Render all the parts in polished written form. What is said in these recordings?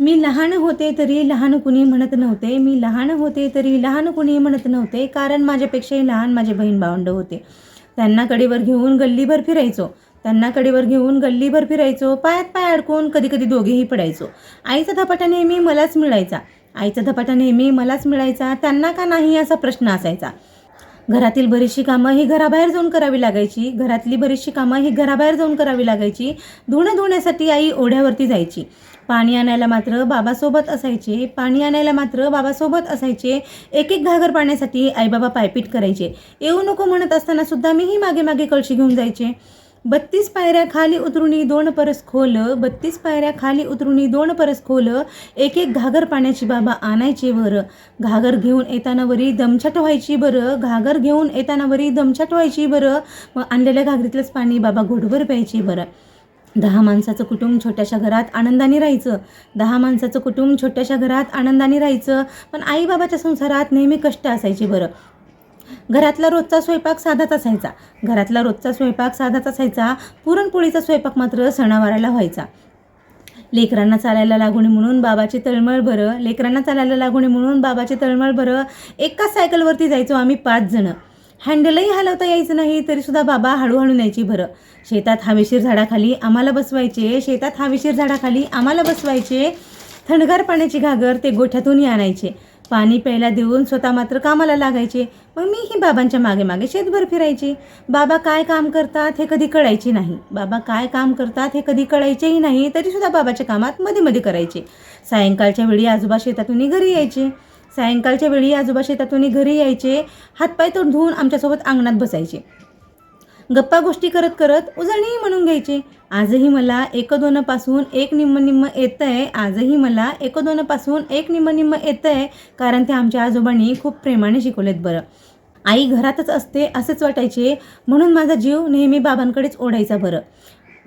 मी लहान होते तरी लहान कुणी म्हणत नव्हते. मी लहान होते तरी लहान कुणी म्हणत नव्हते. कारण माझ्यापेक्षाही लहान माझे बहीण भावंडं होते. त्यांना कडेवर घेऊन गल्लीभर फिरायचो. त्यांना कडेवर घेऊन गल्लीभर फिरायचो. पायात पाय अडकून कधी कधी दोघेही पडायचो. आईचा धपाटा नेहमी मलाच मिळायचा. आईचा धपाटा नेहमी मलाच मिळायचा. त्यांना का नाही असा प्रश्न असायचा. घरातील बरीचशी कामं ही घराबाहेर जाऊन करावी लागायची. घरातली बरीचशी कामं ही घराबाहेर जाऊन करावी लागायची. धुणं धुण्यासाठी आई ओढ्यावरती जायची. पाणी आणायला मात्र बाबासोबत असायचे. पाणी आणायला मात्र बाबासोबत असायचे. एक एक घागर पाण्यासाठी आईबाबा पायपीट करायचे. येऊ नको म्हणत असताना सुद्धा मीही मागे मागे कळशी घेऊन जायचे. 32 पायऱ्या खाली उतरुनी 2 परस खोल. 32 पायऱ्या खाली उतरुनी 2 परस खोल. एक एक घागर पाण्याची बाबा आणायचे बरं. घागर घेऊन येताना वरी दमछट व्हायची बरं. घागर घेऊन येताना वरी दमछट व्हायची बरं. मग आणलेल्या घागरीतलंच पाणी बाबा घोटभर प्यायचे बरं. 10 माणसाचं कुटुंब छोट्याशा घरात आनंदाने राहायचं. 10 माणसाचं कुटुंब छोट्याशा घरात आनंदाने राहायचं. पण आईबाबाच्या संसारात नेहमी कष्ट असायचे बरं. घरातला रोजचा स्वयंपाक साधाच असायचा. घरातला रोजचा स्वयंपाक साधाच असायचा. पुरणपोळीचा स्वयंपाक मात्र सणावाराला व्हायचा. लेकरांना चालायला लागू नये म्हणून बाबाची तळमळ बरं. लेकरांना चालायला लागू नये म्हणून बाबाची तळमळ बरं. एकाच सायकलवरती जायचो आम्ही 5 जण. हँडलही हलवता यायचं नाही तरीसुद्धा बाबा हळूहळू न्यायची बरं. शेतात हवेशीर झाडाखाली आम्हाला बसवायचे. शेतात हवेशीर झाडाखाली आम्हाला बसवायचे. थंडगार पाण्याची घागर ते गोठ्यातूनही आणायचे. पाणी प्यायला देऊन स्वतः मात्र कामाला लागायचे. मग मीही बाबांच्या मागे मागे शेतभर फिरायचे. बाबा काय काम करतात हे कधी कळायचे नाही. बाबा काय काम करतात हे कधी कळायचेही नाही तरीसुद्धा बाबाच्या कामात मध्ये मध्ये करायचे. सायंकाळच्या वेळी आजोबा शेतातून घरी यायचे. सायंकाळच्या वेळी आजोबा शेतातून घरी यायचे. हातपाय तोंड धुवून आमच्यासोबत अंगणात बसायचे. गप्पा गोष्टी करत करत उजळणीही म्हणून घ्यायचे. आजही मला 1-2 पासून 1 निम्म निम्म येतंय. आजही मला 1-2 पासून 1 निम्म निम्म येतंय. कारण ते आमच्या आजोबांनी खूप प्रेमाने शिकवलेत बरं. आई घरातच असते असेच वाटायचे म्हणून माझा जीव नेहमी बाबांकडेच ओढायचा बरं.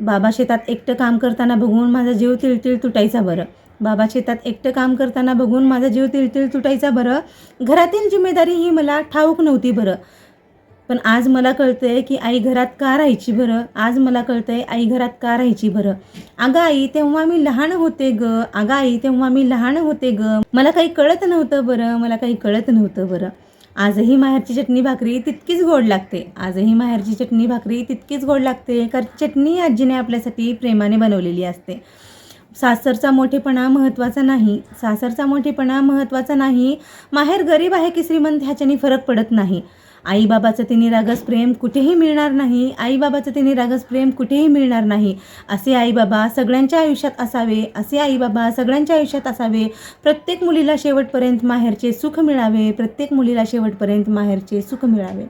बाबा शेतात एकटं काम करताना बघून माझा जीव तिळतिळ तुटायचा बरं. बाबा शेतात एकटं काम करताना बघून माझा जीव तिळतिळ तुटायचा बरं. घरातील जिम्मेदारी ही मला ठाऊक नव्हती बरं. पण आज मला कळतंय की आई घरात का राहायची बरं. आज मला कळतंय आई घरात का राहायची बरं. अगं आई तेव्हा मी लहान होते ग. अगं आई तेव्हा मी लहान होते ग. मला काही कळत नव्हतं बरं. मला काही कळत नव्हतं बरं. आजही माहेरची चटणी भाकरी तितकीच गोड लागते. आजही माहेरची चटणी भाकरी तितकीच गोड लागते. कारण चटणी आजीने आपल्यासाठी प्रेमाने बनवलेली असते. सासरचा मोठेपणा महत्त्वाचा नाही. सासरचा मोठेपणा महत्त्वाचा नाही. माहेर गरीब आहे की श्रीमंत ह्याच्याने फरक पडत नाही. आईबाबाचं ते निरागस प्रेम कुठेही मिळणार नाही. आईबाबाचं ते निरागस प्रेम कुठेही मिळणार नाही. असे आईबाबा सगळ्यांच्या आयुष्यात असावे. असे आईबाबा सगळ्यांच्या आयुष्यात असावे. प्रत्येक मुलीला शेवटपर्यंत माहेरचे सुख मिळावे. प्रत्येक मुलीला शेवटपर्यंत माहेरचे सुख मिळावे.